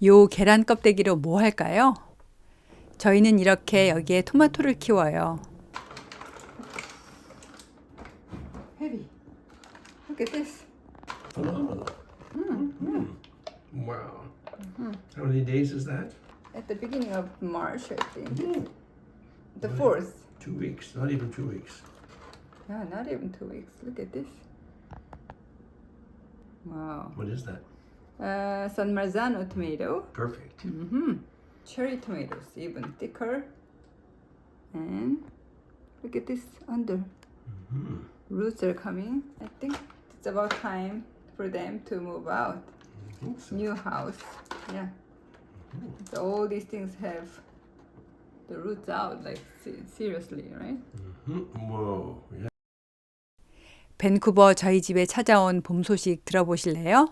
요 계란 껍데기로 뭐 할까요? 저희는 이렇게 여기에 토마토를 키워요. Heavy. Look at this. Phenomenal. Wow. How many days is that? At the beginning of March, I think. Mm. The 4th. 2 weeks, not even 2 weeks. Yeah, not even 2 weeks. Look at this. Wow. What is that? San Marzano tomato. Perfect. Cherry tomatoes, even thicker. And look at this under. Roots are coming. I think it's about time for them to move out. I think so. New house. Yeah. So all these things have the roots out, like seriously, right? Whoa. Yeah. 밴쿠버 저희 집에 찾아온 봄 소식 들어보실래요?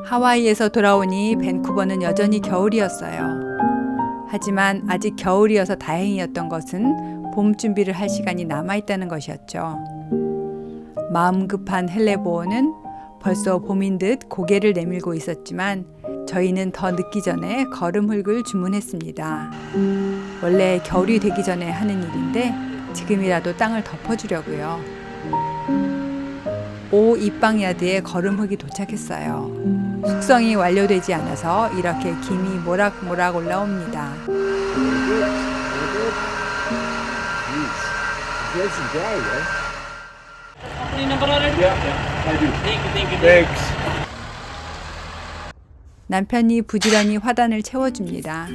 하와이에서 돌아오니 밴쿠버는 여전히 겨울이었어요. 하지만 아직 겨울이어서 다행이었던 것은 봄 준비를 할 시간이 남아있다는 것이었죠. 마음 급한 헬레보어는 벌써 봄인 듯 고개를 내밀고 있었지만 저희는 더 늦기 전에 거름흙을 주문했습니다. 원래 겨울이 되기 전에 하는 일인데 지금이라도 땅을 덮어주려고요. 오 입방야드에 거름흙이 도착했어요. 숙성이 완료되지 않아서 이렇게 김이 모락모락 올라옵니다. 남편이 부지런히 화단을 채워줍니다.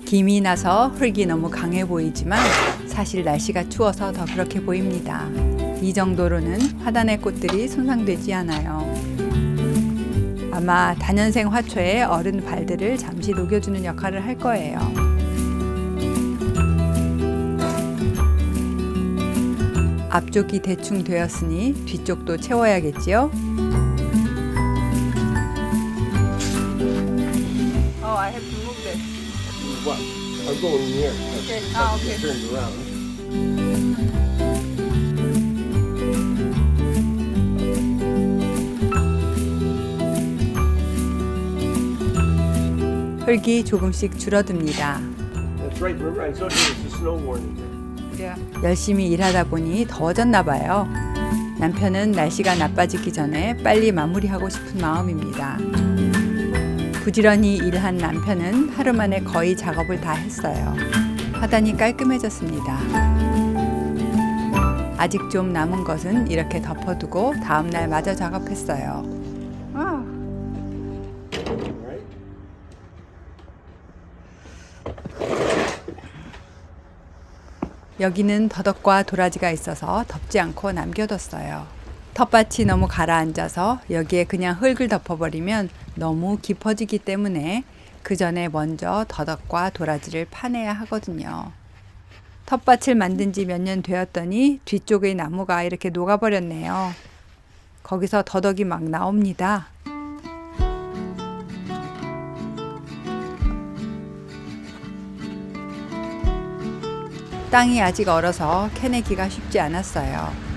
김이 나서 흙이 너무 강해 보이지만 사실 날씨가 추워서 더 그렇게 보입니다. 이 정도로는 화단의 꽃들이 손상되지 않아요. 아마 다년생 화초에 어른 발들을 잠시 녹여주는 역할을 할 거예요. 앞쪽이 대충 되었으니 뒤쪽도 채워야겠지요? Oh, I have to move this. What? I'm going in here. Okay. Ah, okay. Turned around. 흙이 조금씩 줄어듭니다. That's right. Remember, I told you there's a snow warning there. Yeah. 열심히 일하다 보니 더워졌나 봐요. 남편은 날씨가 나빠지기 전에 빨리 마무리하고 싶은 마음입니다. 부지런히 일한 남편은 하루 만에 거의 작업을 다 했어요. 화단이 깔끔해졌습니다. 아직 좀 남은 것은 이렇게 덮어두고 다음날 마저 작업했어요. Wow. Right? 여기는 더덕과 도라지가 있어서 덮지 않고 남겨뒀어요. 텃밭이 너무 가라앉아서 여기에 그냥 흙을 덮어버리면 너무 깊어지기 때문에 그 전에 먼저 더덕과 도라지를 파내야 하거든요. 텃밭을 만든 지 몇 년 되었더니 뒤쪽의 나무가 이렇게 녹아버렸네요. 거기서 더덕이 막 나옵니다. 땅이 아직 얼어서 캐내기가 쉽지 않았어요.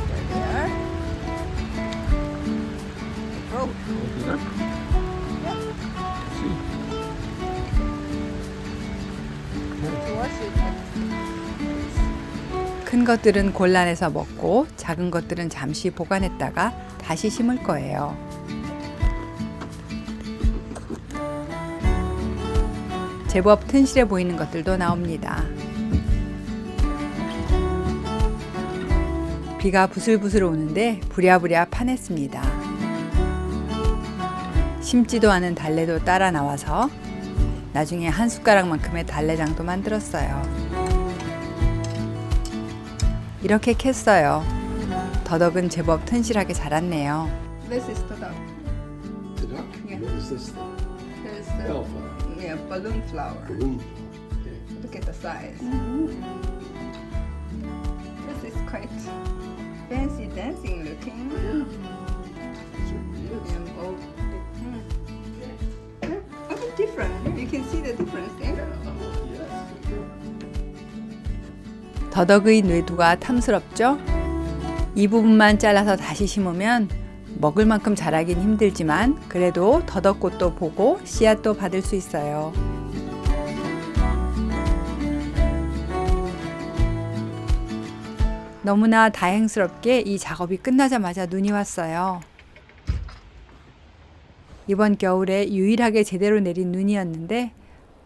There they are. Oh. To wash it. 큰 것들은 골라내서 먹고 작은 것들은 잠시 보관했다가 다시 심을 거예요. 제법 튼실해 보이는 것들도 나옵니다. 비가 부슬부슬 오는데 부랴부랴 파냈습니다. 심지도 않은 달래도 따라 나와서 나중에 한 숟가락만큼의 달래장도 만들었어요. 이렇게 캤어요. 더덕은 제법 튼실하게 자랐네요. This is the duck. The duck? Yeah. What is this thing? There's the Bellflower. yeah, balloon flower. Balloon. Okay. Look at the size. This is quite fancy dancing looking. Certainly is. Yeah, oh, yeah, a bit different. You can see the difference there. Yeah. 더덕의 뇌두가 탐스럽죠? 이 부분만 잘라서 다시 심으면 먹을 만큼 자라긴 힘들지만 그래도 더덕꽃도 보고 씨앗도 받을 수 있어요. 너무나 다행스럽게 이 작업이 끝나자마자 눈이 왔어요. 이번 겨울에 유일하게 제대로 내린 눈이었는데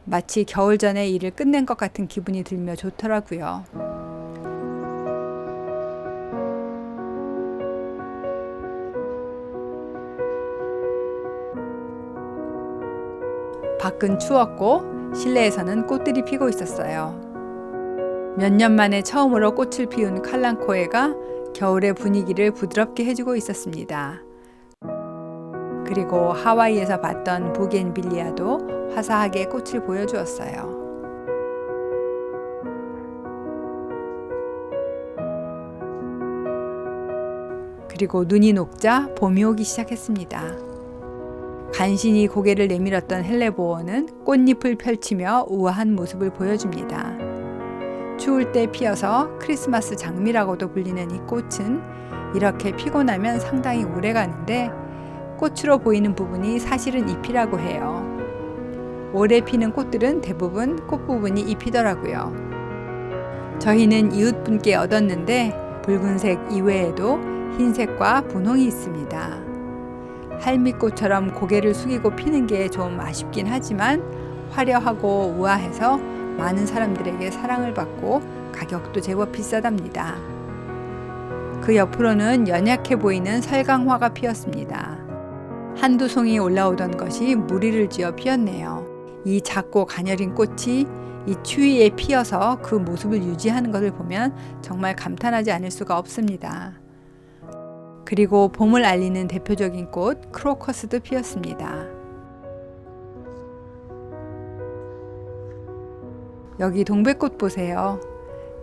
마치 겨울 전에 일을 끝낸 것 같은 기분이 들며 좋더라고요. 밖은 추웠고 실내에서는 꽃들이 피고 있었어요. 몇 년 만에 처음으로 꽃을 피운 칼랑코에가 겨울의 분위기를 부드럽게 해주고 있었습니다. 그리고 하와이에서 봤던 부겐빌리아도 화사하게 꽃을 보여주었어요. 그리고 눈이 녹자 봄이 오기 시작했습니다. 간신히 고개를 내밀었던 헬레보어는 꽃잎을 펼치며 우아한 모습을 보여줍니다. 추울 때 피어서 크리스마스 장미라고도 불리는 이 꽃은 이렇게 피고 나면 상당히 오래 가는데 꽃으로 보이는 부분이 사실은 잎이라고 해요. 오래 피는 꽃들은 대부분 꽃부분이 잎이더라고요. 저희는 이웃분께 얻었는데 붉은색 이외에도 흰색과 분홍이 있습니다. 할미꽃처럼 고개를 숙이고 피는 게 좀 아쉽긴 하지만 화려하고 우아해서 많은 사람들에게 사랑을 받고 가격도 제법 비싸답니다. 그 옆으로는 연약해 보이는 설강화가 피었습니다. 한두 송이 올라오던 것이 무리를 지어 피었네요. 이 작고 가녀린 꽃이 이 추위에 피어서 그 모습을 유지하는 것을 보면 정말 감탄하지 않을 수가 없습니다. 그리고 봄을 알리는 대표적인 꽃 크로커스도 피었습니다. 여기 동백꽃 보세요.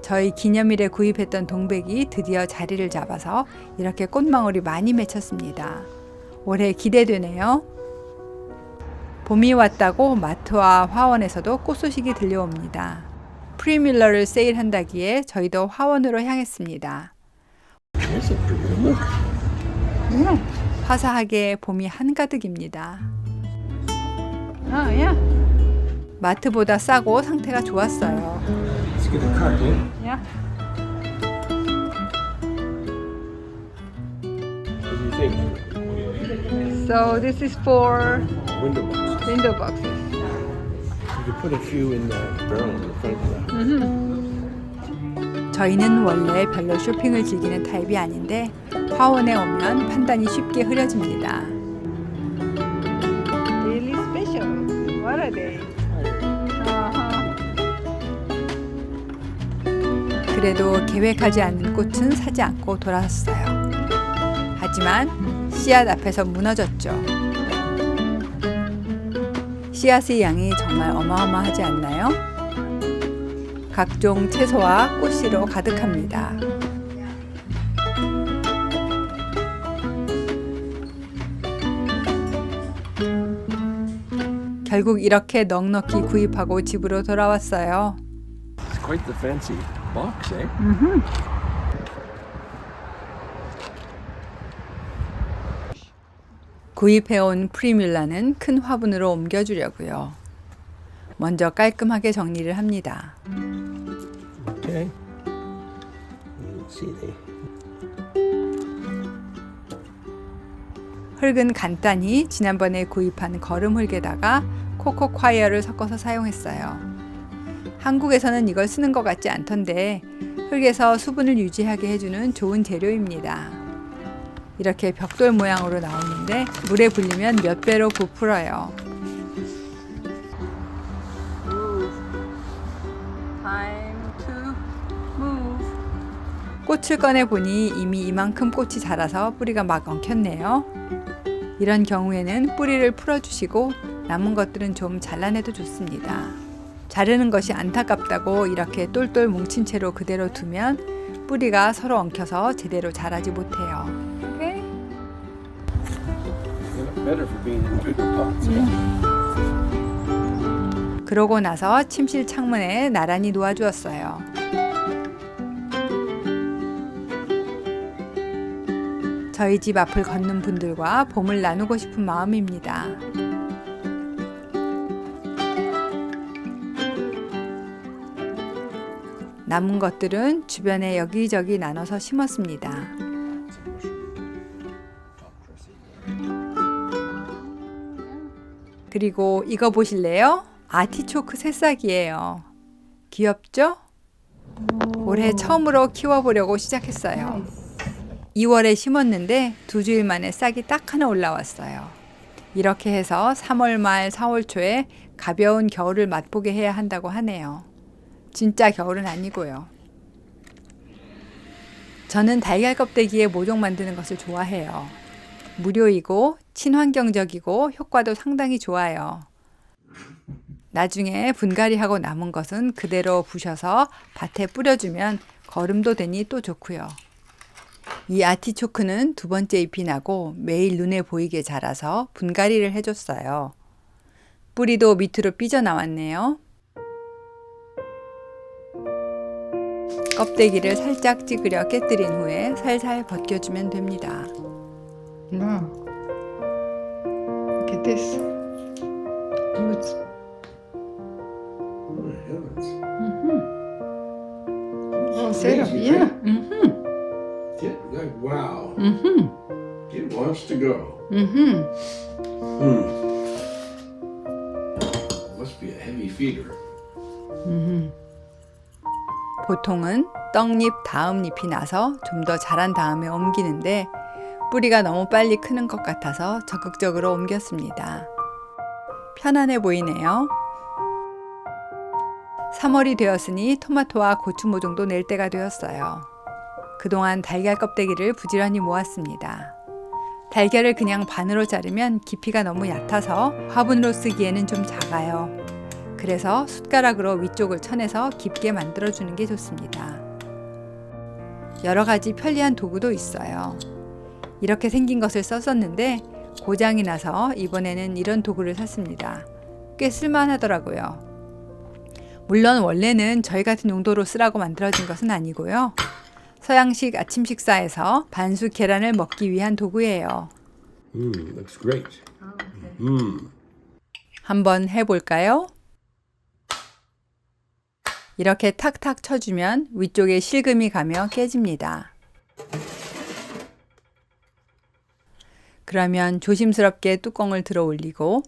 저희 기념일에 구입했던 동백이 드디어 자리를 잡아서 이렇게 꽃망울이 많이 맺혔습니다. 올해 기대되네요. 봄이 왔다고 마트와 화원에서도 꽃 소식이 들려옵니다. 프리뮬러를 세일한다기에 저희도 화원으로 향했습니다. 화사하게 봄이 한가득입니다. 야. 마트보다 싸고 상태가 좋았어요. Let's get a cart in. 야. What do you think? So this is for Window boxes. window boxes. You could put a few in the barrel in the front of that. 저희는 원래 별로 쇼핑을 즐기는 타입이 아닌데 화원에 오면 판단이 쉽게 흐려집니다. Really special. What are they? 그래도 계획하지 않는 꽃은 사지 않고 돌아섰어요. 하지만 씨앗 앞에서 무너졌죠. 씨앗의 양이 정말 어마어마하지 않나요? 각종 채소와 꽃씨로 가득합니다. 결국 이렇게 넉넉히 구입하고 집으로 돌아왔어요. It's quite the fancy box, eh? 구입해온 프리뮬라는 큰 화분으로 옮겨주려고요. 먼저 깔끔하게 정리를 합니다. Okay. Let's see. 흙은 간단히 지난번에 구입한 거름 흙에다가 코코콰이어를 섞어서 사용했어요. 한국에서는 이걸 쓰는 것 같지 않던데 흙에서 수분을 유지하게 해주는 좋은 재료입니다. 이렇게 벽돌 모양으로 나오는데 물에 불리면 몇 배로 부풀어요. Time to move. 꽃을 꺼내보니 이미 이만큼 꽃이 자라서 뿌리가 막 엉켰네요. 이런 경우에는 뿌리를 풀어주시고 남은 것들은 좀 잘라내도 좋습니다. 자르는 것이 안타깝다고 이렇게 똘똘 뭉친 채로 그대로 두면 뿌리가 서로 엉켜서 제대로 자라지 못해요. Okay. They look better for being in bigger pots. 그러고 나서 침실 창문에 나란히 놓아주었어요. 저희 집 앞을 걷는 분들과 봄을 나누고 싶은 마음입니다. 남은 것들은 주변에 여기저기 나눠서 심었습니다. 그리고 이거 보실래요? 아티초크 새싹이에요. 귀엽죠? 올해 처음으로 키워보려고 시작했어요. 2월에 심었는데 2주일 만에 싹이 딱 하나 올라왔어요. 이렇게 해서 3월 말 4월 초에 가벼운 겨울을 맛보게 해야 한다고 하네요. 진짜 겨울은 아니고요. 저는 달걀 껍데기에 모종 만드는 것을 좋아해요. 무료이고 친환경적이고 효과도 상당히 좋아요. 나중에 분갈이하고 남은 것은 그대로 부셔서 밭에 뿌려주면 거름도 되니 또 좋고요. 이 아티초크는 2번째 잎이 나고 매일 눈에 보이게 자라서 분갈이를 해줬어요. 뿌리도 밑으로 삐져나왔네요. 껍데기를 살짝 찌그려 깨뜨린 후에 살살 벗겨주면 됩니다. Wow. Look at this. Roots. Oh, heavens. Oh, It's set up. crazy, Yeah. right? Like, wow. It wants to go. Must be a heavy feeder. 보통은 떡잎 다음 잎이 나서 좀 더 자란 다음에 옮기는데 뿌리가 너무 빨리 크는 것 같아서 적극적으로 옮겼습니다. 편안해 보이네요. 3월이 되었으니 토마토와 고추 모종도 낼 때가 되었어요. 그동안 달걀 껍데기를 부지런히 모았습니다. 달걀을 그냥 반으로 자르면 깊이가 너무 얕아서 화분으로 쓰기에는 좀 작아요. 그래서 숟가락으로 위쪽을 쳐내서 깊게 만들어주는 게 좋습니다. 여러 가지 편리한 도구도 있어요. 이렇게 생긴 것을 썼었는데 고장이 나서 이번에는 이런 도구를 샀습니다. 꽤 쓸만하더라고요. 물론 원래는 저희 같은 용도로 쓰라고 만들어진 것은 아니고요. 서양식 아침 식사에서 반숙 계란을 먹기 위한 도구예요. Looks great. 한번 해볼까요? 이렇게 탁탁 쳐주면 위쪽에 실금이 가며 깨집니다. 그러면 조심스럽게 뚜껑을 들어 올리고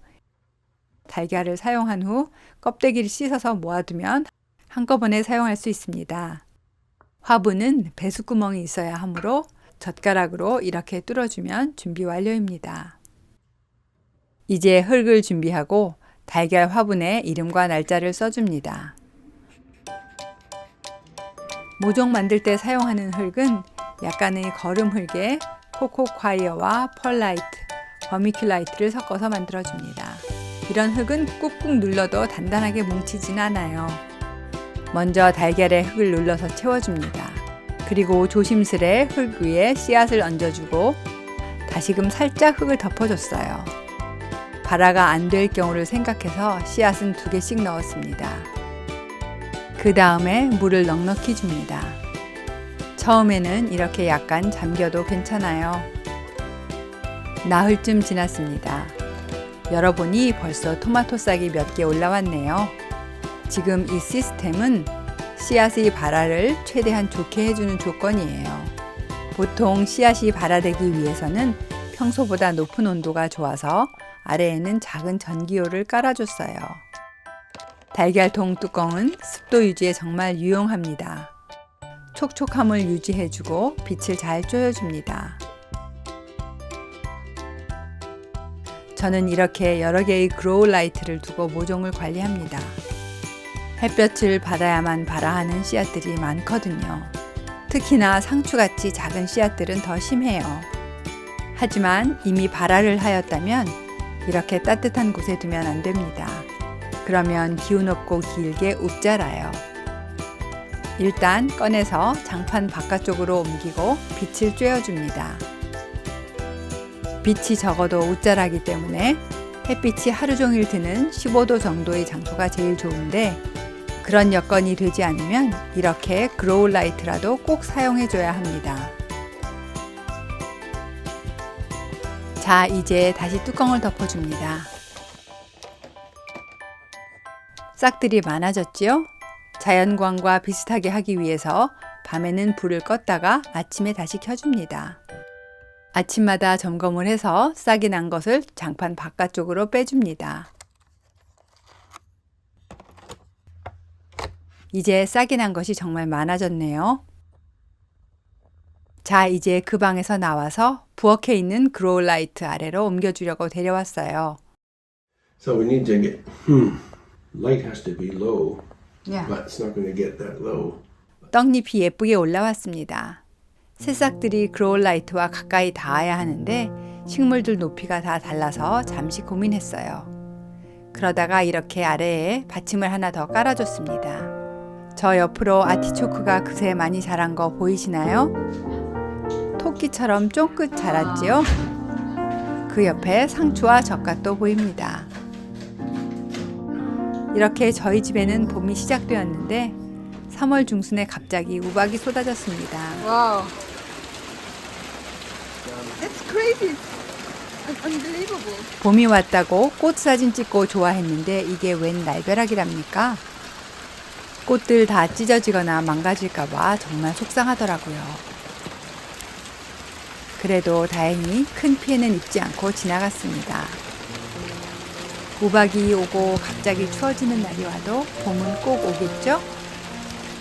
달걀을 사용한 후 껍데기를 씻어서 모아두면 한꺼번에 사용할 수 있습니다. 화분은 배수구멍이 있어야 하므로 젓가락으로 이렇게 뚫어주면 준비 완료입니다. 이제 흙을 준비하고 달걀 화분에 이름과 날짜를 써줍니다. 모종 만들 때 사용하는 흙은 약간의 거름 흙에 코코콰이어와 펄라이트, 버미큘라이트를 섞어서 만들어줍니다. 이런 흙은 꾹꾹 눌러도 단단하게 뭉치진 않아요. 먼저 달걀에 흙을 눌러서 채워줍니다. 그리고 조심스레 흙 위에 씨앗을 얹어주고 다시금 살짝 흙을 덮어줬어요. 발화가 안 될 경우를 생각해서 씨앗은 2개씩 넣었습니다. 그 다음에 물을 넉넉히 줍니다. 처음에는 이렇게 약간 잠겨도 괜찮아요. 나흘쯤 지났습니다. 열어보니 벌써 토마토 싹이 몇 개 올라왔네요. 지금 이 시스템은 씨앗의 발화를 최대한 좋게 해주는 조건이에요. 보통 씨앗이 발화되기 위해서는 평소보다 높은 온도가 좋아서 아래에는 작은 전기요를 깔아줬어요. 달걀통 뚜껑은 습도 유지에 정말 유용합니다. 촉촉함을 유지해주고 빛을 잘 쬐어줍니다. 저는 이렇게 여러 개의 그로우 라이트를 두고 모종을 관리합니다. 햇볕을 받아야만 발화하는 씨앗들이 많거든요. 특히나 상추같이 작은 씨앗들은 더 심해요. 하지만 이미 발화를 하였다면 이렇게 따뜻한 곳에 두면 안 됩니다. 그러면 기운 없고 길게 웁자라요. 일단 꺼내서 장판 바깥쪽으로 옮기고 빛을 쬐어줍니다. 빛이 적어도 웃자라기 때문에 햇빛이 하루 종일 드는 15도 정도의 장소가 제일 좋은데 그런 여건이 되지 않으면 이렇게 그로우 라이트라도 꼭 사용해줘야 합니다. 자, 이제 다시 뚜껑을 덮어줍니다. 싹들이 많아졌지요? 자연광과 비슷하게 하기 위해서 밤에는 불을 껐다가 아침에 다시 켜줍니다. 아침마다 점검을 해서 싹이 난 것을 장판 바깥쪽으로 빼줍니다. 이제 싹이 난 것이 정말 많아졌네요. 자, 이제 그 방에서 나와서 부엌에 있는 그로우 라이트 아래로 옮겨주려고 데려왔어요. So we need to get, light has to be low, Yeah. but it's not going to get that low. 떡잎이 예쁘게 올라왔습니다. 새싹들이 그로우 라이트와 가까이 닿아야 하는데 식물들 높이가 다 달라서 잠시 고민했어요. 그러다가 이렇게 아래에 받침을 하나 더 깔아줬습니다. 저 옆으로 아티초크가 그새 많이 자란 거 보이시나요? 토끼처럼 쫑긋 자랐지요? 그 옆에 상추와 젓갓도 보입니다. 이렇게 저희 집에는 봄이 시작되었는데 3월 중순에 갑자기 우박이 쏟아졌습니다. Wow. That's crazy. Unbelievable. 봄이 왔다고 꽃 사진 찍고 좋아했는데 이게 웬 날벼락이랍니까? 꽃들 다 찢어지거나 망가질까봐 정말 속상하더라고요. 그래도 다행히 큰 피해는 입지 않고 지나갔습니다. 우박이 오고 갑자기 추워지는 날이 와도 봄은 꼭 오겠죠?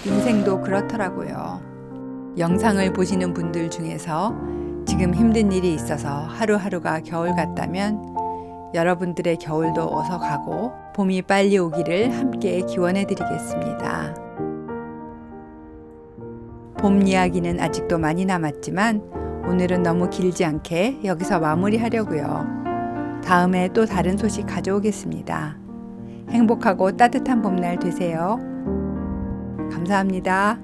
인생도 그렇더라고요. 영상을 보시는 분들 중에서 지금 힘든 일이 있어서 하루하루가 겨울 같다면 여러분들의 겨울도 어서 가고 봄이 빨리 오기를 함께 기원해 드리겠습니다. 봄 이야기는 아직도 많이 남았지만 오늘은 너무 길지 않게 여기서 마무리하려고요. 다음에 또 다른 소식 가져오겠습니다. 행복하고 따뜻한 봄날 되세요. 감사합니다.